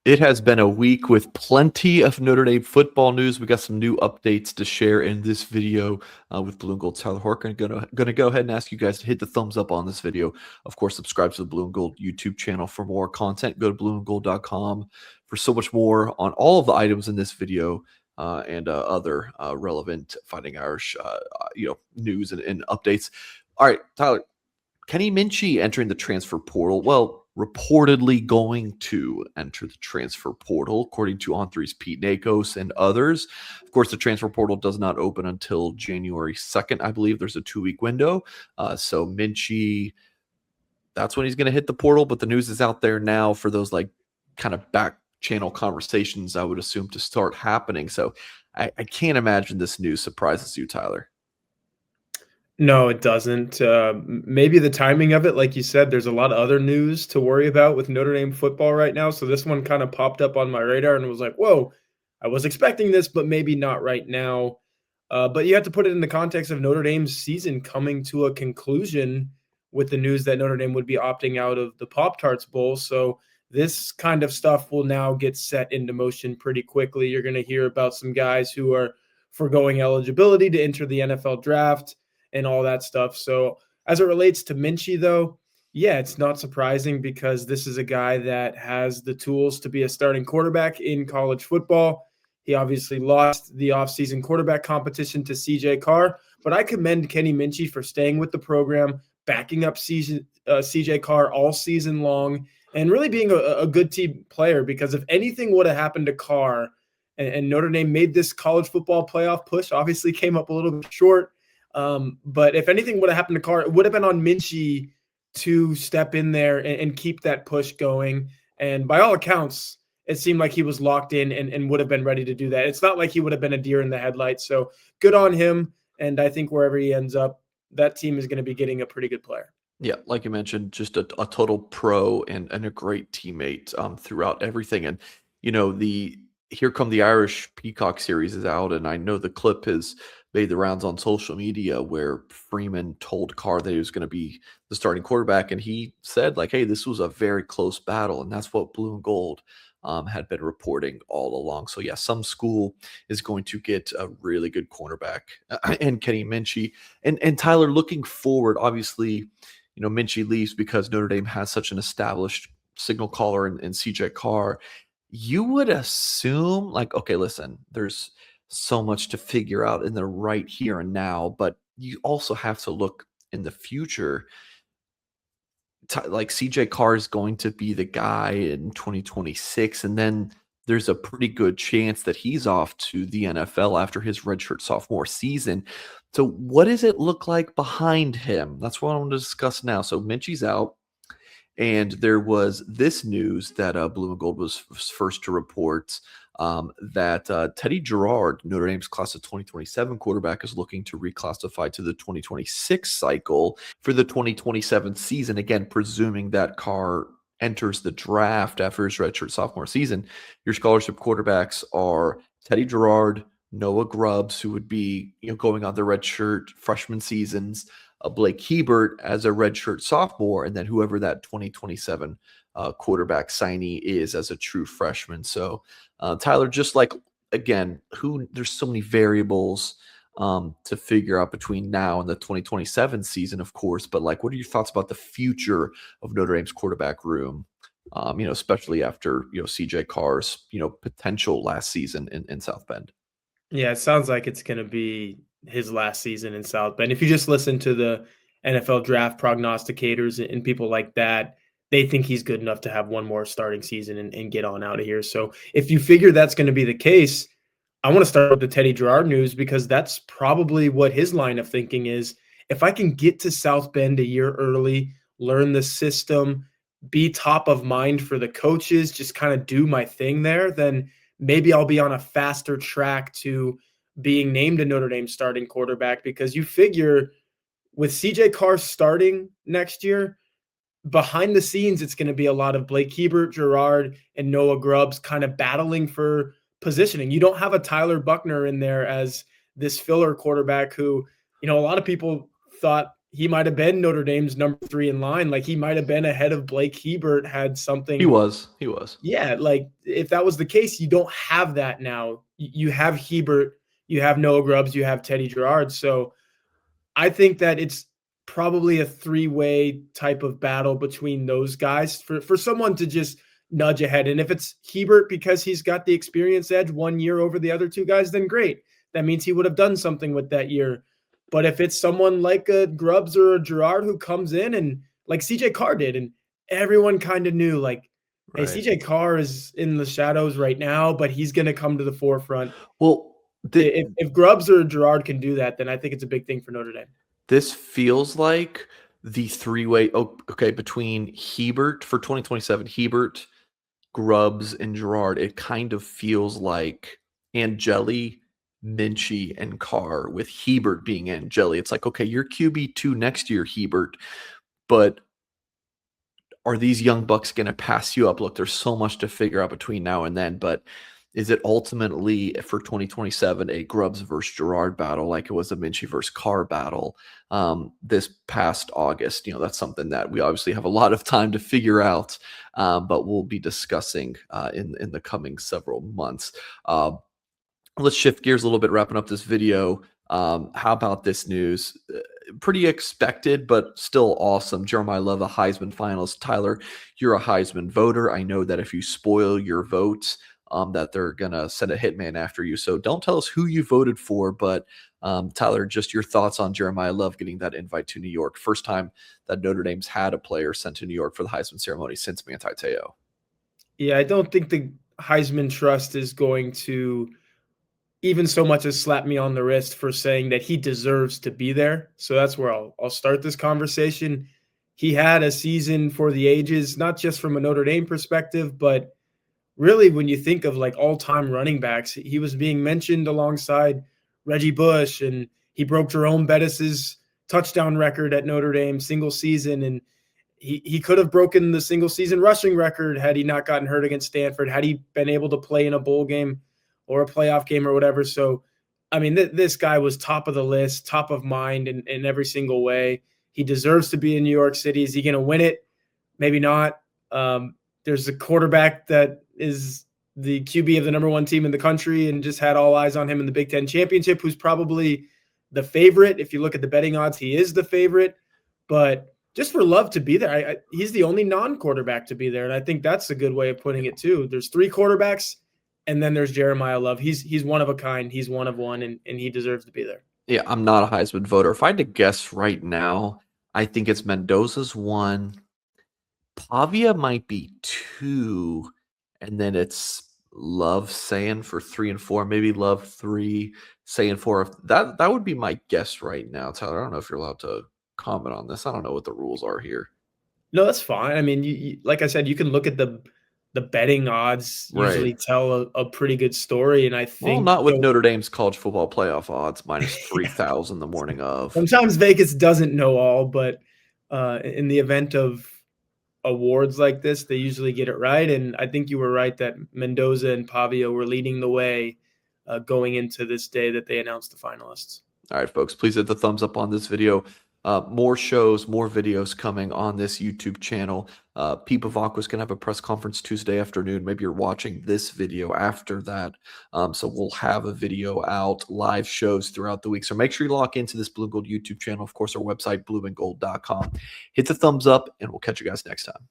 It has been a week with plenty of Notre Dame football news. We got some new updates to share in this video with Blue and Gold Tyler Horkin. Gonna go ahead and ask you guys to hit the thumbs up on this video. Of course, subscribe to the Blue and Gold YouTube channel for more content. Go to blueandgold.com for so much more on all of the items in this video and other relevant Fighting Irish, news and updates. All right, Tyler. Kenny Minchey entering the transfer portal. Well, reportedly going to enter the transfer portal, according to On3's Pete Nakos and others. Of course, the transfer portal does not open until January 2nd. I believe there's a 2-week window. So Minchey, that's when he's going to hit the portal. But the news is out there now for those like kind of back channel conversations, I would assume, to start happening. So I can't imagine this news surprises you, Tyler. No, it doesn't. Maybe the timing of it, like you said, there's a lot of other news to worry about with Notre Dame football right now. So this one kind of popped up on my radar and was like, whoa, I was expecting this, but maybe not right now. But you have to put it in the context of Notre Dame's season coming to a conclusion with the news that Notre Dame would be opting out of the Pop-Tarts Bowl. So this kind of stuff will now get set into motion pretty quickly. You're going to hear about some guys who are foregoing eligibility to enter the NFL draft and all that stuff. So as it relates to Minchey, though, yeah, it's not surprising because this is a guy that has the tools to be a starting quarterback in college football. He obviously lost the offseason quarterback competition to CJ Carr, but I commend Kenny Minchey for staying with the program, backing up CJ Carr all season long, and really being a good team player, because if anything would have happened to Carr and Notre Dame made this college football playoff push, obviously came up a little bit short. But if anything would have happened to Carr, it would have been on Minchey to step in there and keep that push going. And by all accounts, it seemed like he was locked in and would have been ready to do that. It's not like he would have been a deer in the headlights. So good on him. And I think wherever he ends up, that team is going to be getting a pretty good player. Yeah, like you mentioned, just a total pro and a great teammate throughout everything. And, the Here Come the Irish Peacock series is out, and I know the clip has made the rounds on social media where Freeman told Carr that he was going to be the starting quarterback, and he said, like, hey, this was a very close battle, and that's what Blue and Gold had been reporting all along. So, yeah, some school is going to get a really good cornerback and Kenny Minchey. And Tyler, looking forward, obviously, Minchey leaves because Notre Dame has such an established signal caller in CJ Carr. You would assume, like, okay, listen, there's so much to figure out in the right here and now, but you also have to look in the future. Like CJ Carr is going to be the guy in 2026, and then there's a pretty good chance that he's off to the NFL after his redshirt sophomore season. So what does it look like behind him? That's what I want to discuss now. So Minchey's out. And there was this news that Blue and Gold was first to report that Teddy Jarrard, Notre Dame's class of 2027 quarterback, is looking to reclassify to the 2026 cycle for the 2027 season. Again, presuming that Carr enters the draft after his redshirt sophomore season. Your scholarship quarterbacks are Teddy Jarrard, Noah Grubbs, who would be going on the redshirt freshman seasons, Blake Hebert as a redshirt sophomore, and then whoever that 2027 quarterback signee is as a true freshman. So, Tyler, just like, again, there's so many variables to figure out between now and the 2027 season, of course, but like, what are your thoughts about the future of Notre Dame's quarterback room, especially after, CJ Carr's, potential last season in South Bend? Yeah, it sounds like it's going to be his last season in South Bend. If you just listen to the NFL draft prognosticators and people like that, they think he's good enough to have one more starting season and get on out of here. So if you figure that's going to be the case, I want to start with the Teddy Jarrard news, because that's probably what his line of thinking is. If I can get to South Bend a year early, learn the system, be top of mind for the coaches, just kind of do my thing there, then maybe I'll be on a faster track to being named a Notre Dame starting quarterback. Because you figure with CJ Carr starting next year, behind the scenes, it's going to be a lot of Blake Hebert, Jarrard, and Noah Grubbs kind of battling for positioning. You don't have a Tyler Buckner in there as this filler quarterback who, a lot of people thought he might have been Notre Dame's number 3 in line. Like, he might have been ahead of Blake Hebert had He something. was. He was. Yeah, like, if that was the case, you don't have that now. You have Hebert, you have Noah Grubbs, you have Teddy Jarrard. So I think that it's probably a three-way type of battle between those guys for someone to just nudge ahead. And if it's Hebert because he's got the experience edge 1 year over the other two guys, then great. That means he would have done something with that year. But if it's someone like a Grubbs or a Jarrard who comes in and like CJ Carr did, and everyone kind of knew, like, hey, Right. CJ Carr is in the shadows right now, but he's going to come to the forefront. Well, If Grubbs or Jarrard can do that, then I think it's a big thing for Notre Dame. this feels like the three-way. Oh, okay, between Hebert for 2027, Hebert, Grubbs, and Jarrard. It kind of feels like Angeli, Minchey, and Carr, with Hebert being Angeli. It's like, okay, you're QB2 next year, Hebert, but are these young bucks going to pass you up? Look, there's so much to figure out between now and then, but is it ultimately for 2027 a Grubbs versus Jarrard battle like it was a Minchey versus Carr battle this past August? That's something that we obviously have a lot of time to figure out, but we'll be discussing in the coming several months. Let's shift gears a little bit, wrapping up this video. How about this news? Pretty expected, but still awesome. Jeremiyah Love, a Heisman finalist. Tyler, you're a Heisman voter. I know that if you spoil your votes, that they're going to send a hitman after you. So don't tell us who you voted for, but Tyler, just your thoughts on Jeremiyah Love getting that invite to New York. First time that Notre Dame's had a player sent to New York for the Heisman ceremony since Manti Te'o. Yeah, I don't think the Heisman Trust is going to even so much as slap me on the wrist for saying that he deserves to be there. So that's where I'll start this conversation. He had a season for the ages, not just from a Notre Dame perspective, but really when you think of like all-time running backs, he was being mentioned alongside Reggie Bush, and he broke Jerome Bettis's touchdown record at Notre Dame single season, and he could have broken the single season rushing record had he not gotten hurt against Stanford, had he been able to play in a bowl game or a playoff game or whatever. So, I mean, this guy was top of the list, top of mind in every single way. He deserves to be in New York City. Is he going to win it? Maybe not. There's a quarterback that is the QB of the number 1 team in the country and just had all eyes on him in the Big Ten championship, who's probably the favorite. If you look at the betting odds, he is the favorite. But just for Love to be there, he's the only non-quarterback to be there. And I think that's a good way of putting it too. There's 3 quarterbacks, and then there's Jeremiyah Love. He's one of a kind. He's one of one, and he deserves to be there. Yeah, I'm not a Heisman voter. If I had to guess right now, I think it's Mendoza's 1. Pavia might be 2, and then it's Love saying for 3 and 4, maybe Love 3, saying 4. That would be my guess right now, Tyler. I don't know if you're allowed to comment on this. I don't know what the rules are here. No, that's fine. I mean, you like I said, you can look at the betting odds usually Right. tell a pretty good story, and I Well, think not with Notre Dame's college football playoff odds minus yeah. 3,000 the morning of. Sometimes Vegas doesn't know all, but in the event of awards like this, they usually get it right. And I think you were right that Mendoza and Pavia were leading the way going into this day that they announced the finalists. All right, folks, please hit the thumbs up on this video. More shows, more videos coming on this YouTube channel. Pete Bavacqua is going to have a press conference Tuesday afternoon. Maybe you're watching this video after that. So we'll have a video out, live shows throughout the week. So make sure you lock into this Blue and Gold YouTube channel. Of course, our website, blueandgold.com. Hit the thumbs up, and we'll catch you guys next time.